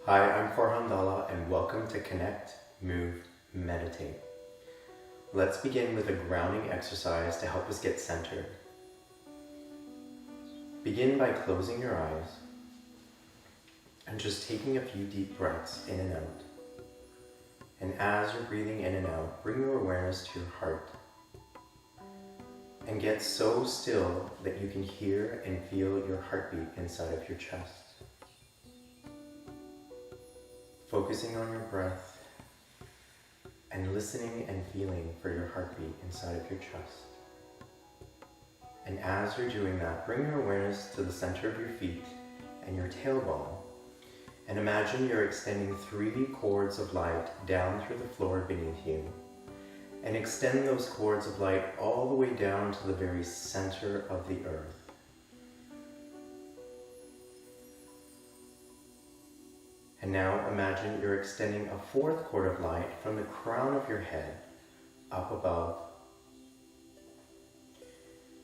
Hi, I'm Farhan Dalla and welcome to Connect, Move, Meditate. Let's begin with a grounding exercise to help us get centered. Begin by closing your eyes and just taking a few deep breaths in and out. And as you're breathing in and out, bring your awareness to your heart and get so still that you can hear and feel your heartbeat inside of your chest. Focusing on your breath and listening and feeling for your heartbeat inside of your chest. And as you're doing that, bring your awareness to the center of your feet and your tailbone. And imagine you're extending 3 cords of light down through the floor beneath you. And extend those cords of light all the way down to the very center of the earth. And now imagine you're extending a 4th cord of light from the crown of your head up above.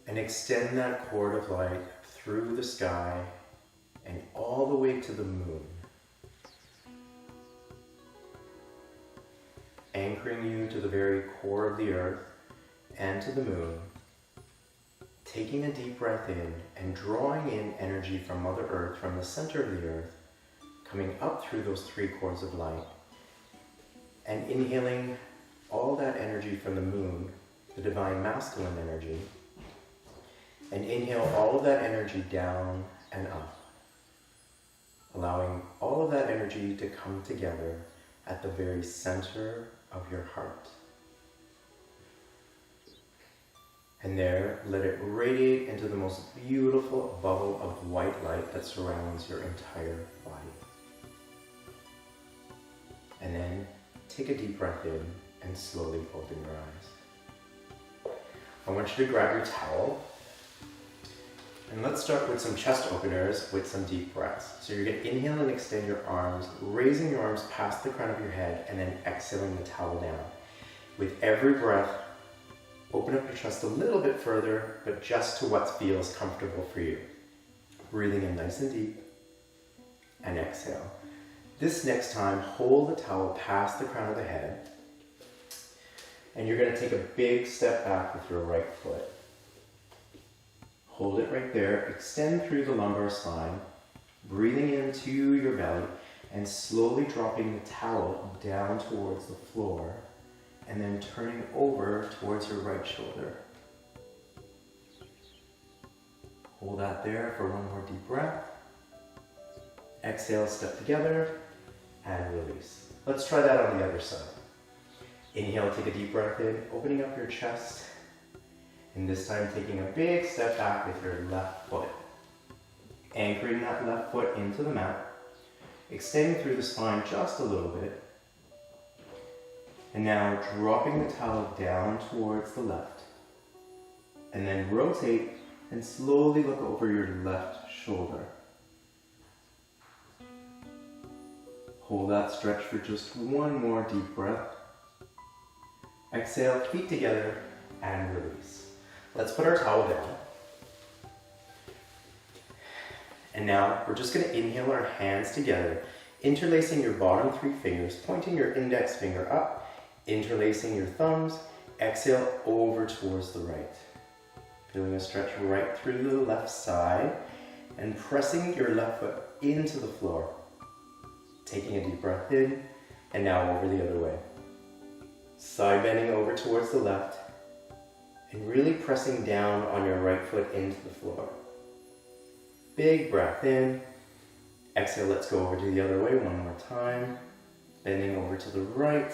And extend that cord of light through the sky and all the way to the moon. Anchoring you to the very core of the earth and to the moon. Taking a deep breath in and drawing in energy from Mother Earth, from the center of the earth, coming up through those 3 cords of light, and inhaling all that energy from the moon, the divine masculine energy, and inhale all of that energy down and up, allowing all of that energy to come together at the very center of your heart. And there, let it radiate into the most beautiful bubble of white light that surrounds your entire body. And then take a deep breath in and slowly open your eyes. I want you to grab your towel and let's start with some chest openers with some deep breaths. So you're going to inhale and extend your arms, raising your arms past the crown of your head and then exhaling the towel down. With every breath, open up your chest a little bit further, but just to what feels comfortable for you. Breathing in nice and deep and exhale. This next time, hold the towel past the crown of the head, and you're going to take a big step back with your right foot. Hold it right there, extend through the lumbar spine, breathing into your belly, and slowly dropping the towel down towards the floor, and then turning over towards your right shoulder. Hold that there for one more deep breath. Exhale, step together. And release. Let's try that on the other side. Inhale, take a deep breath in, opening up your chest. And this time taking a big step back with your left foot. Anchoring that left foot into the mat. Extending through the spine just a little bit. And now dropping the towel down towards the left. And then rotate and slowly look over your left shoulder. Hold that stretch for just one more deep breath. Exhale, feet together, and release. Let's put our towel down. And now we're just going to inhale our hands together, interlacing your bottom 3 fingers, pointing your index finger up, interlacing your thumbs, exhale over towards the right. Feeling a stretch right through the left side, and pressing your left foot into the floor. Taking a deep breath in, and now over the other way. Side bending over towards the left, and really pressing down on your right foot into the floor. Big breath in. Exhale, let's go over to the other way one more time. Bending over to the right.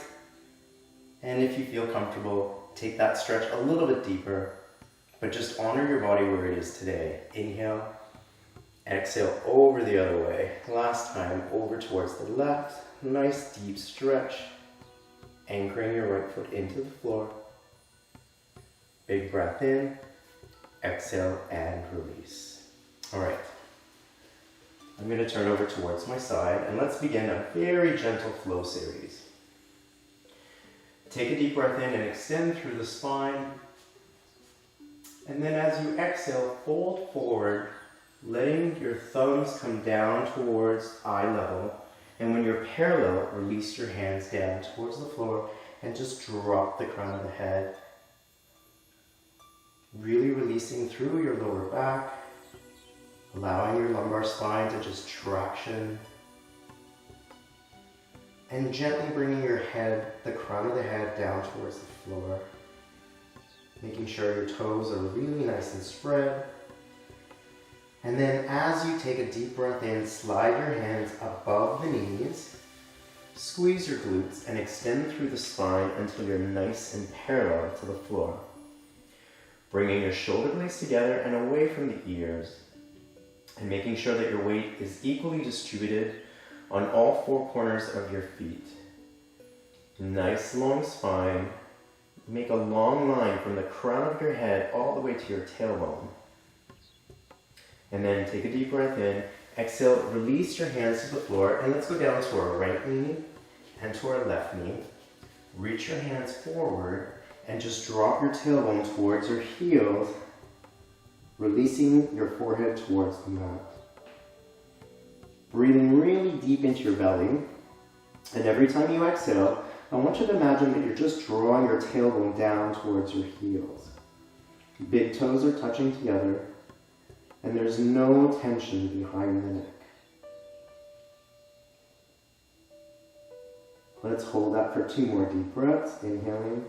And if you feel comfortable, take that stretch a little bit deeper, but just honor your body where it is today. Inhale. Exhale over the other way. Last time, over towards the left. Nice deep stretch. Anchoring your right foot into the floor. Big breath in. Exhale and release. All right. I'm going to turn over towards my side and let's begin a very gentle flow series. Take a deep breath in and extend through the spine. And then as you exhale, fold forward, letting your thumbs come down towards eye level And when you're parallel, release your hands down towards the floor and just drop the crown of the head. Really releasing through your lower back, allowing your lumbar spine to just traction. And gently bringing your head, the crown of the head, down towards the floor. Making sure your toes are really nice and spread. And then as you take a deep breath in, slide your hands above the knees, squeeze your glutes, and extend through the spine until you're nice and parallel to the floor. Bringing your shoulder blades together and away from the ears, and making sure that your weight is equally distributed on all four corners of your feet. Nice long spine. Make a long line from the crown of your head all the way to your tailbone. And then take a deep breath in. Exhale, release your hands to the floor, and let's go down to our right knee and to our left knee. Reach your hands forward and just drop your tailbone towards your heels, releasing your forehead towards the mat. Breathing really deep into your belly, and every time you exhale, I want you to imagine that you're just drawing your tailbone down towards your heels. Big toes are touching together, and there's no tension behind the neck. Let's hold that for 2 more deep breaths, inhaling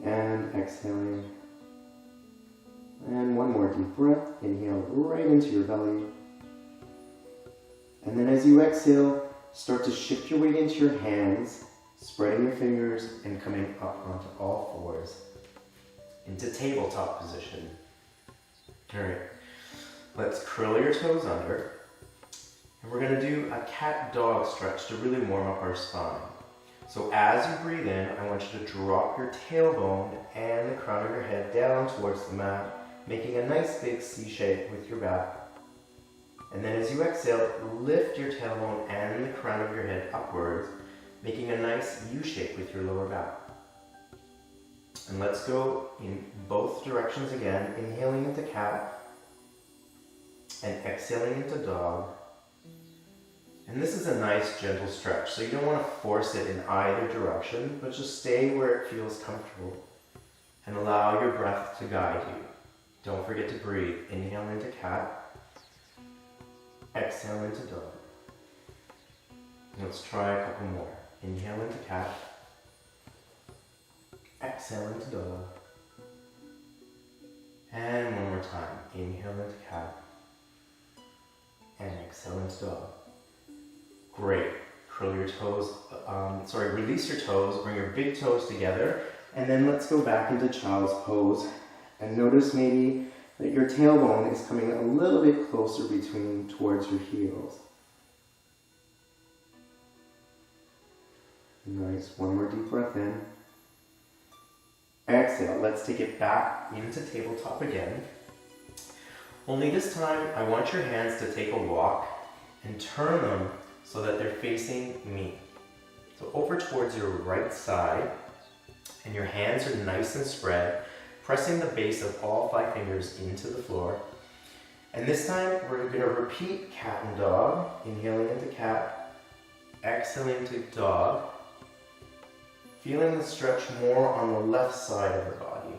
and exhaling. And 1 more deep breath, inhale right into your belly. And then as you exhale, start to shift your weight into your hands, spreading your fingers and coming up onto all fours into tabletop position. All right, let's curl your toes under. And we're going to do a cat-dog stretch to really warm up our spine. So as you breathe in, I want you to drop your tailbone and the crown of your head down towards the mat, making a nice big C shape with your back. And then as you exhale, lift your tailbone and the crown of your head upwards, making a nice U shape with your lower back. And let's go in both directions again, inhaling into cat and exhaling into dog. And this is a nice gentle stretch, so you don't want to force it in either direction, but just stay where it feels comfortable and allow your breath to guide you. Don't forget to breathe. Inhale into cat. Exhale into dog. Let's try a couple more. Inhale into cat. Exhale into dog. And 1 more time. Inhale into cat. And exhale into dog. Great. Curl your toes, release your toes, bring your big toes together, and then let's go back into child's pose. And notice maybe that your tailbone is coming a little bit closer towards your heels. Nice. 1 more deep breath in. Exhale. Let's take it back into tabletop again. Only this time, I want your hands to take a walk and turn them so that they're facing me. So over towards your right side, and your hands are nice and spread, pressing the base of all 5 fingers into the floor. And this time, we're going to repeat cat and dog, inhaling into cat, exhaling to dog, feeling the stretch more on the left side of the body.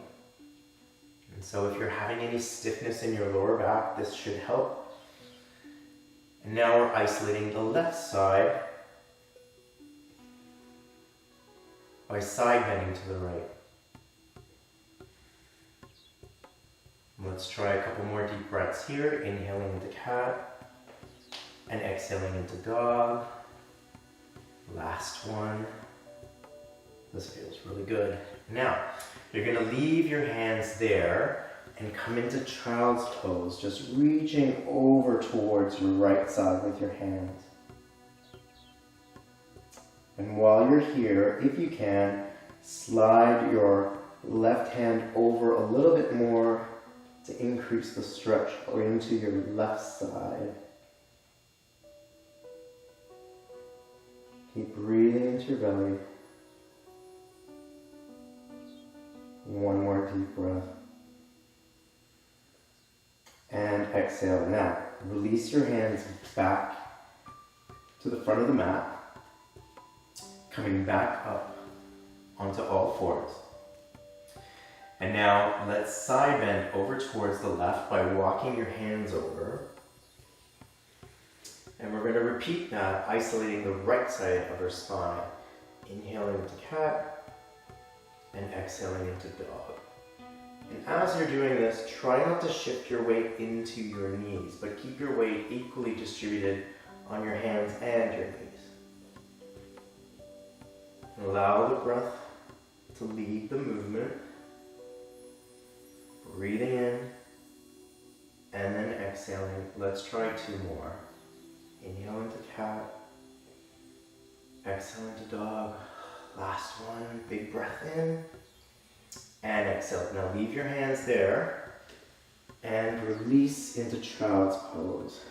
And so if you're having any stiffness in your lower back, this should help. And now we're isolating the left side by side bending to the right. Let's try a couple more deep breaths here. Inhaling into cat and exhaling into dog. Last one. This feels really good. Now, you're going to leave your hands there and come into child's pose, just reaching over towards your right side with your hands. And while you're here, if you can, slide your left hand over a little bit more to increase the stretch into your left side. Keep breathing into your belly. 1 more deep breath. And exhale. Now, release your hands back to the front of the mat, coming back up onto all fours. And now let's side bend over towards the left by walking your hands over. And we're going to repeat that, isolating the right side of our spine. Inhaling into cat and exhaling into dog. And as you're doing this, try not to shift your weight into your knees, but keep your weight equally distributed on your hands and your knees. Allow the breath to lead the movement. Breathing in and then exhaling. Let's try 2 more. Inhale into cat. Exhale into dog. Last one. Big breath in. And exhale. Now leave your hands there and release into child's pose.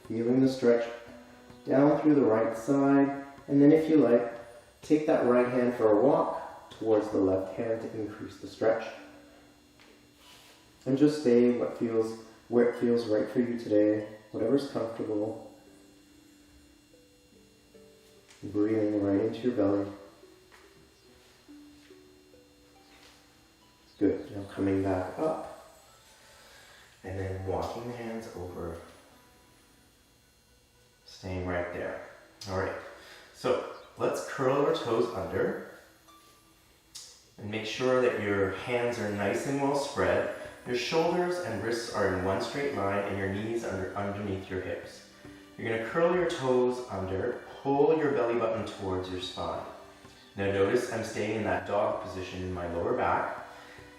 Feeling the stretch down through the right side. And then if you like, take that right hand for a walk towards the left hand to increase the stretch. And just stay where it feels right for you today, whatever's comfortable. Breathing right into your belly. Good. Now coming back up. And then walking the hands over. Staying right there. Alright. So let's curl our toes under. And make sure that your hands are nice and well spread. Your shoulders and wrists are in one straight line and your knees are underneath your hips. You're going to curl your toes under, pull your belly button towards your spine. Now notice I'm staying in that dog position in my lower back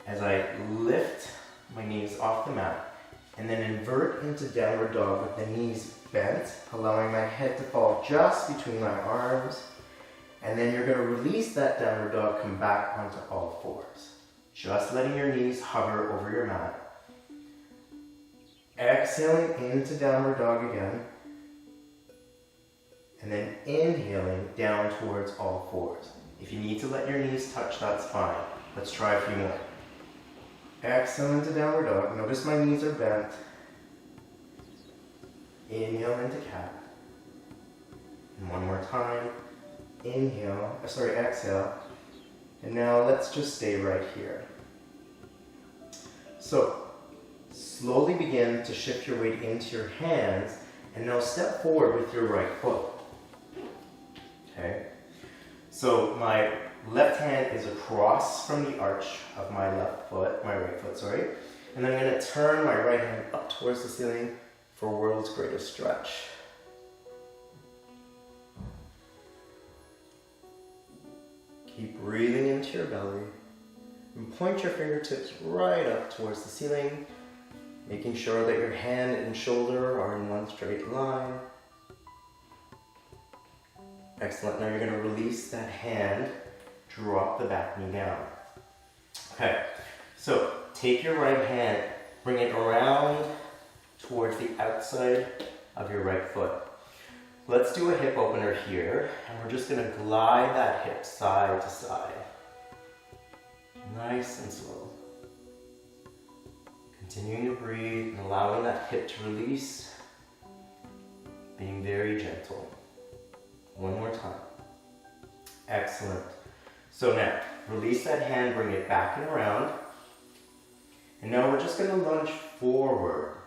as I lift my knees off the mat and then invert into downward dog with the knees bent, allowing my head to fall just between my arms. And then you're going to release that downward dog, come back onto all fours. Just letting your knees hover over your mat. Exhaling into downward dog again. And then inhaling down towards all fours. If you need to let your knees touch, that's fine. Let's try a few more. Exhale into downward dog. Notice my knees are bent. Inhale into cat. And one more time. Exhale. And now let's just stay right here. So, slowly begin to shift your weight into your hands, and now step forward with your right foot. Okay? So my left hand is across from the arch of my right foot, and then I'm going to turn my right hand up towards the ceiling for world's greatest stretch. Keep breathing into your belly and point your fingertips right up towards the ceiling, making sure that your hand and shoulder are in one straight line. Excellent. Now you're going to release that hand, drop the back knee down. Okay, so take your right hand, bring it around towards the outside of your right foot. Let's do a hip opener here, and we're just going to glide that hip side to side. Nice and slow. Continuing to breathe and allowing that hip to release, being very gentle. One more time. Excellent. So now, release that hand, bring it back and around. And now we're just going to lunge forward.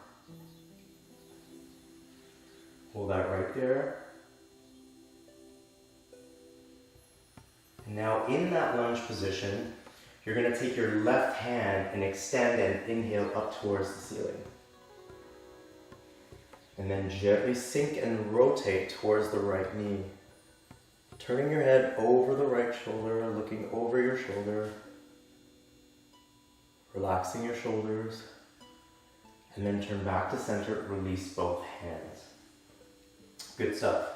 Hold that right there. And now in that lunge position, you're going to take your left hand and extend and inhale up towards the ceiling. And then gently sink and rotate towards the right knee. Turning your head over the right shoulder, looking over your shoulder. Relaxing your shoulders. And then turn back to center, release both hands. Good stuff.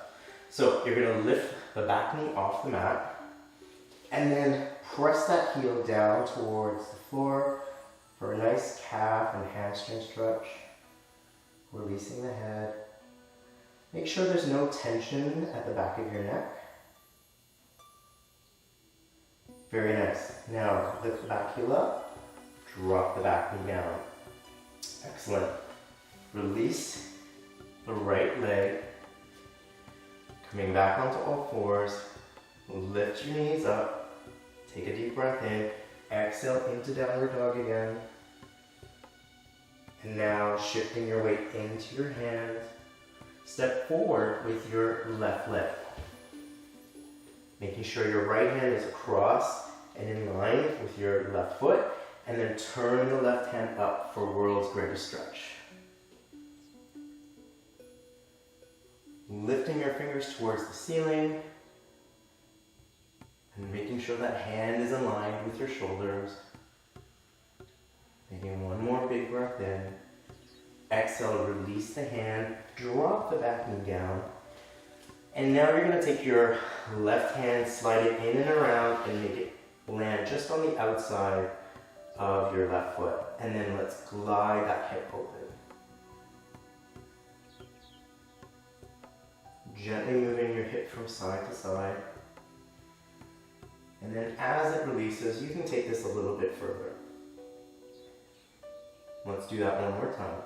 So you're going to lift the back knee off the mat. And then press that heel down towards the floor for a nice calf and hamstring stretch. Releasing the head. Make sure there's no tension at the back of your neck. Very nice. Now lift the back heel up. Drop the back knee down. Excellent. Release the right leg. Coming back onto all fours, lift your knees up, take a deep breath in, exhale into downward dog again. And now shifting your weight into your hands, step forward with your left leg. Making sure your right hand is across and in line with your left foot, and then turn the left hand up for world's greatest stretch. Lifting your fingers towards the ceiling, and making sure that hand is aligned with your shoulders. Taking one more big breath in. Exhale, release the hand, drop the back knee down. And now you're going to take your left hand, slide it in and around, and make it land just on the outside of your left foot. And then let's glide that hip open. Gently moving your hip from side to side. And then as it releases, you can take this a little bit further. Let's do that one more time.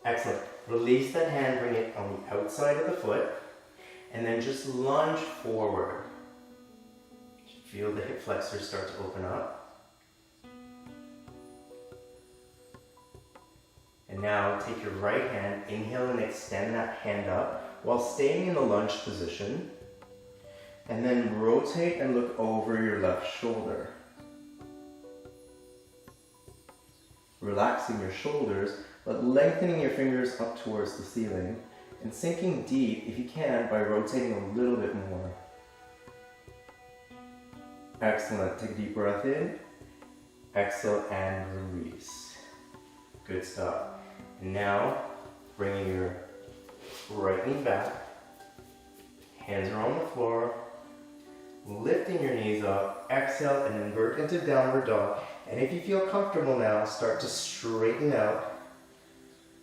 Excellent. Release that hand, bring it on the outside of the foot, and then just lunge forward. Feel the hip flexors start to open up. And now take your right hand, inhale and extend that hand up while staying in the lunge position. And then rotate and look over your left shoulder. Relaxing your shoulders, but lengthening your fingers up towards the ceiling and sinking deep, if you can, by rotating a little bit more. Excellent. Take a deep breath in, exhale and release. Good stuff. And now, bringing your right knee back, hands are on the floor, lifting your knees up, exhale and invert into downward dog. And if you feel comfortable now, start to straighten out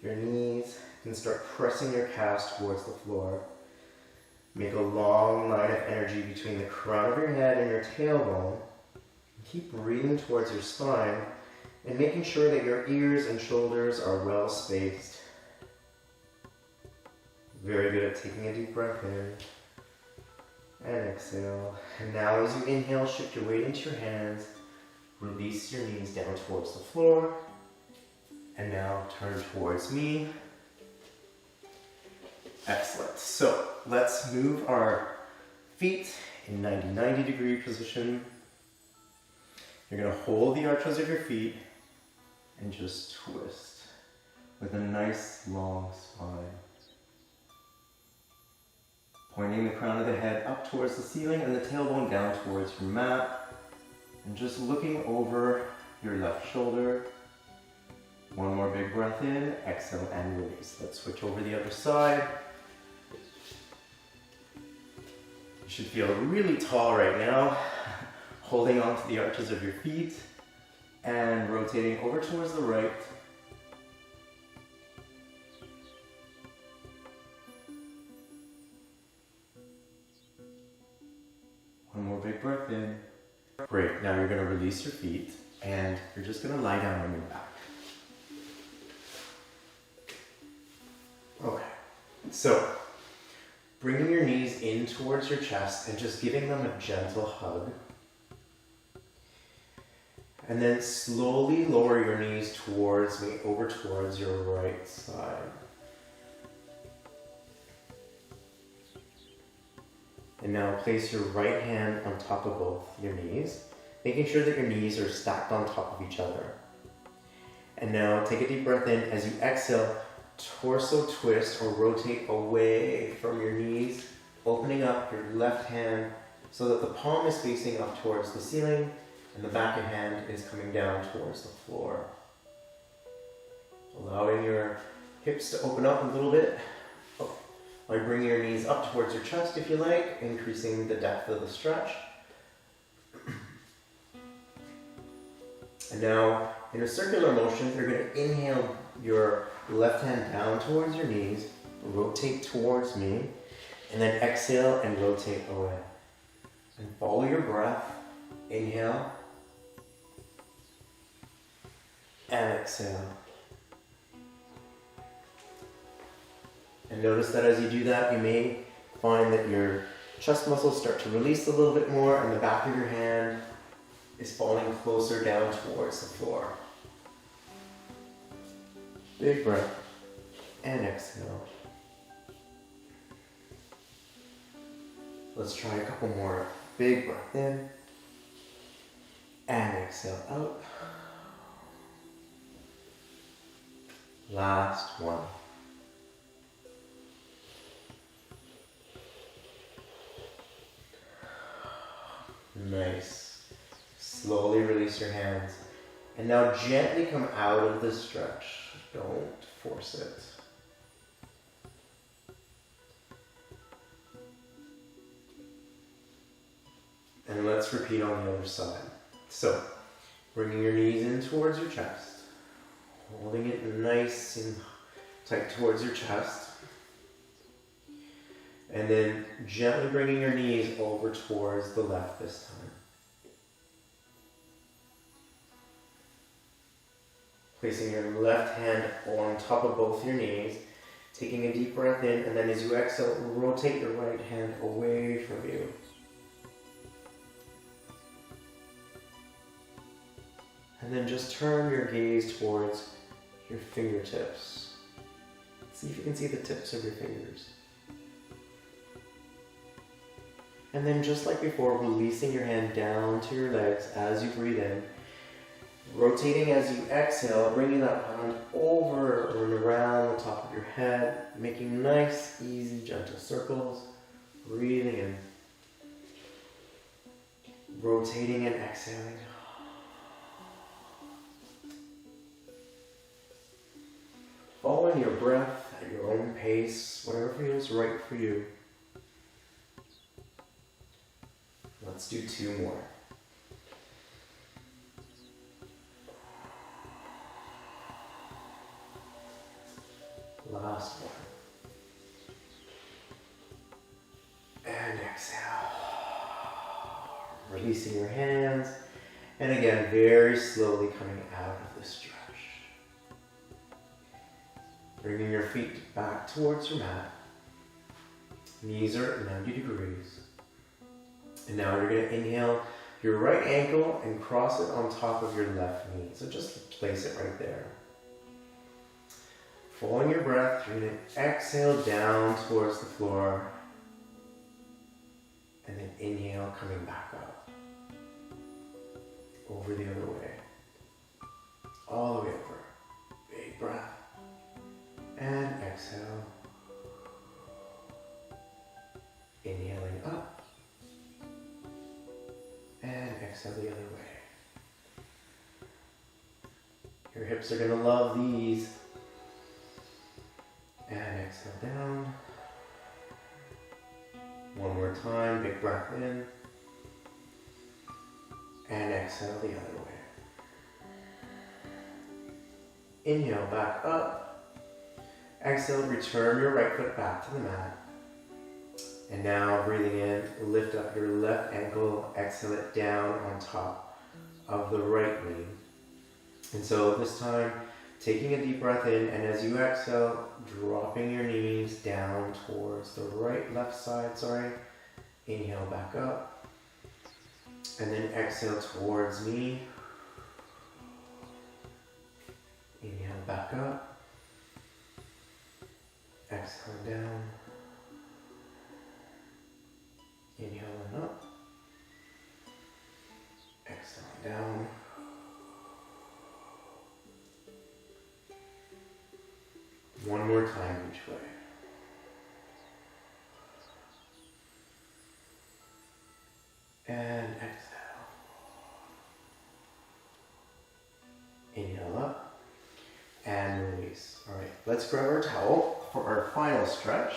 your knees and start pressing your calves towards the floor. Make a long line of energy between the crown of your head and your tailbone. Keep breathing towards your spine and making sure that your ears and shoulders are well spaced. Very good at taking a deep breath in and exhale. And now as you inhale, shift your weight into your hands. Release your knees down towards the floor. And now turn towards me. Excellent. So let's move our feet in 90 degree position. You're going to hold the arches of your feet and just twist with a nice long spine. Pointing the crown of the head up towards the ceiling and the tailbone down towards your mat. And just looking over your left shoulder. One more big breath in, exhale and release. Let's switch over the other side. You should feel really tall right now, holding on to the arches of your feet and rotating over towards the right. One more big breath in. Great, now you're going to release your feet and you're just going to lie down on your back. Okay, so bringing your knees in towards your chest and just giving them a gentle hug. And then slowly lower your knees towards me, over towards your right side. And now place your right hand on top of both your knees, making sure that your knees are stacked on top of each other. And now take a deep breath in. As you exhale, torso twist or rotate away from your knees, opening up your left hand so that the palm is facing up towards the ceiling and the back of hand is coming down towards the floor. Allowing your hips to open up a little bit by bringing your knees up towards your chest if you like, increasing the depth of the stretch. And now, in a circular motion, you're going to inhale your left hand down towards your knees, rotate towards me, and then exhale and rotate away. And follow your breath. Inhale and exhale. And notice that as you do that, you may find that your chest muscles start to release a little bit more and the back of your hand is falling closer down towards the floor. Big breath and exhale. Let's try a couple more. Big breath in and exhale out. Last one. Nice. Slowly release your hands. And now gently come out of the stretch. Don't force it. And let's repeat on the other side. So, bringing your knees in towards your chest. Holding it nice and tight towards your chest. And then gently bringing your knees over towards the left this time. Placing your left hand on top of both your knees. Taking a deep breath in, and then as you exhale, rotate your right hand away from you. And then just turn your gaze towards your fingertips. See if you can see the tips of your fingers. And then just like before, releasing your hand down to your legs as you breathe in. Rotating as you exhale, bringing that hand over and around the top of your head, making nice, easy, gentle circles. Breathing in. Rotating and exhaling. Following your breath at your own pace, whatever feels right for you. Let's do 2 more. Last one. And exhale. Releasing your hands. And again, very slowly coming out of the stretch. Bringing your feet back towards your mat. Knees are at 90 degrees. And now you're going to inhale your right ankle and cross it on top of your left knee. So just place it right there. Following your breath, you're going to exhale down towards the floor. And then inhale, coming back up. Over the other way. All the way over. Big breath. And exhale. Inhaling up. And exhale the other way. Your hips are going to love these. And exhale down. One more time, big breath in. And exhale the other way. Inhale back up. Exhale, return your right foot back to the mat. And now breathing in, lift up your left ankle, exhale it down on top of the right knee. And so this time, taking a deep breath in, and as you exhale, dropping your knees down towards the left side, Inhale back up. And then exhale towards me. Inhale back up. Exhale down. Inhaling up. Exhaling down. One more time each way. And exhale. Inhale up and release. All right, let's grab our towel for our final stretch.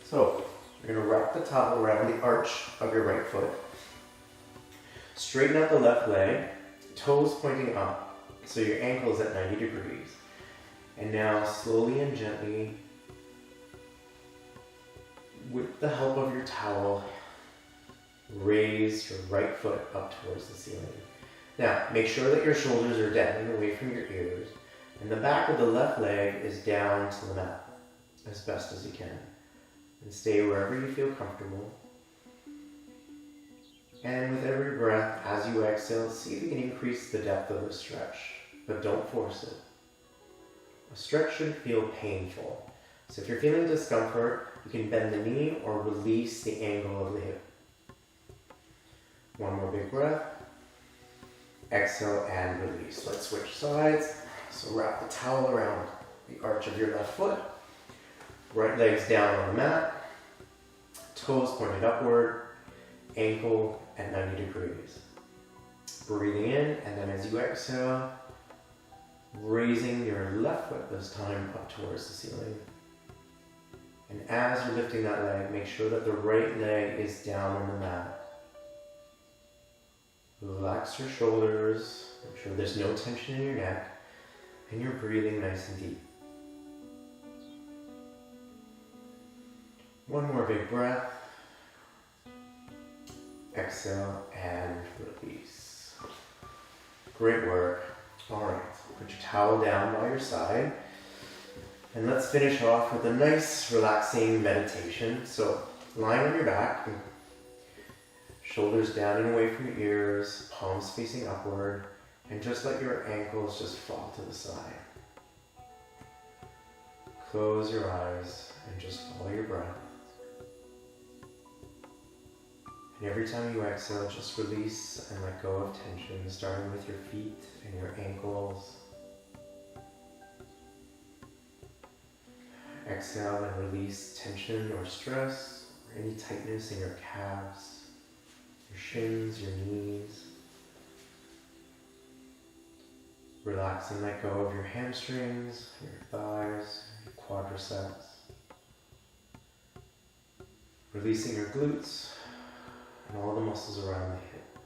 So you're going to wrap the towel around the arch of your right foot. Straighten out the left leg, toes pointing up, so your ankle is at 90 degrees. And now slowly and gently, with the help of your towel, raise your right foot up towards the ceiling. Now, make sure that your shoulders are dangling away from your ears, and the back of the left leg is down to the mat. as best as you can. And stay wherever you feel comfortable. And with every breath, as you exhale, see if you can increase the depth of the stretch, but don't force it. A stretch should feel painful. So if you're feeling discomfort, you can bend the knee or release the angle of the hip. One more big breath. Exhale and release. Let's switch sides. So wrap the towel around the arch of your left foot. Right leg's down on the mat. Toes pointed upward. Ankle at 90 degrees. Breathing in, and then as you exhale, raising your left foot this time up towards the ceiling. And as you're lifting that leg, make sure that the right leg is down on the mat. Relax your shoulders, make sure there's no tension in your neck, and you're breathing nice and deep. One more big breath. Exhale and release. Great work. All right, put your towel down by your side. And let's finish off with a nice relaxing meditation. So lying on your back, shoulders down and away from your ears, palms facing upward, and just let your ankles just fall to the side. Close your eyes and just follow your breath. And every time you exhale, just release and let go of tension, starting with your feet and your ankles. Exhale and release tension or stress, or any tightness in your calves, your shins, your knees. Relax and let go of your hamstrings, your thighs, your quadriceps. Releasing your glutes and all the muscles around the hip.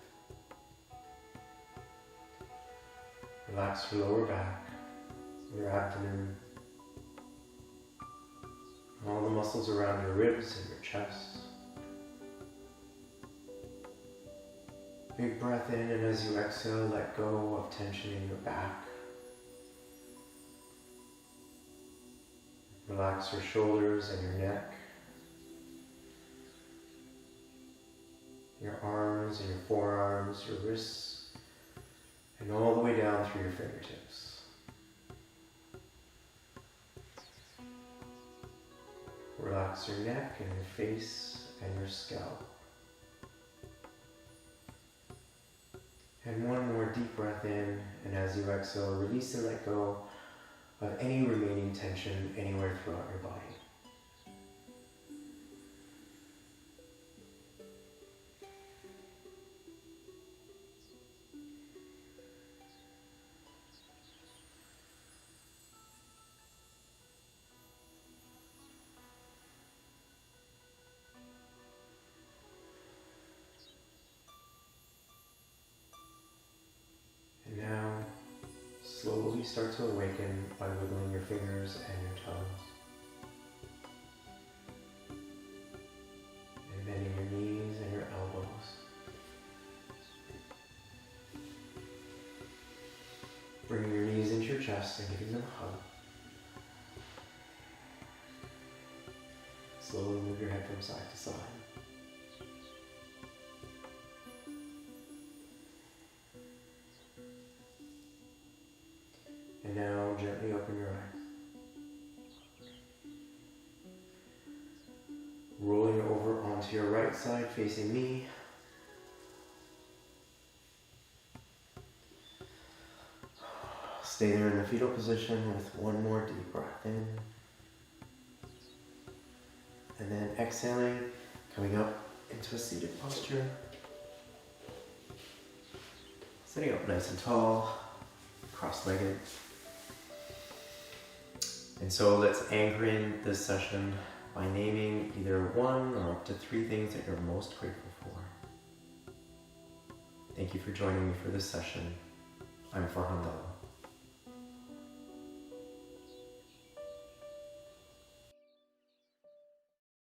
Relax your lower back, your abdomen, all the muscles around your ribs and your chest. Big breath in, and as you exhale, let go of tension in your back. Relax your shoulders and your neck, your arms and your forearms, your wrists, and all the way down through your fingertips. Relax your neck and your face and your scalp. And one more deep breath in, and as you exhale, release and let go of any remaining tension anywhere throughout your body. Slowly start to awaken by wiggling your fingers and your toes. And bending your knees and your elbows. Bringing your knees into your chest and giving them a hug. Slowly move your head from side to side. And now gently open your eyes. Rolling over onto your right side facing me. Stay there in the fetal position with one more deep breath in. And then exhaling, coming up into a seated posture. Sitting up nice and tall, cross-legged. And so let's anchor in this session by naming either one or up to 3 things that you're most grateful for. Thank you for joining me for this session. I'm Farhan Dalla.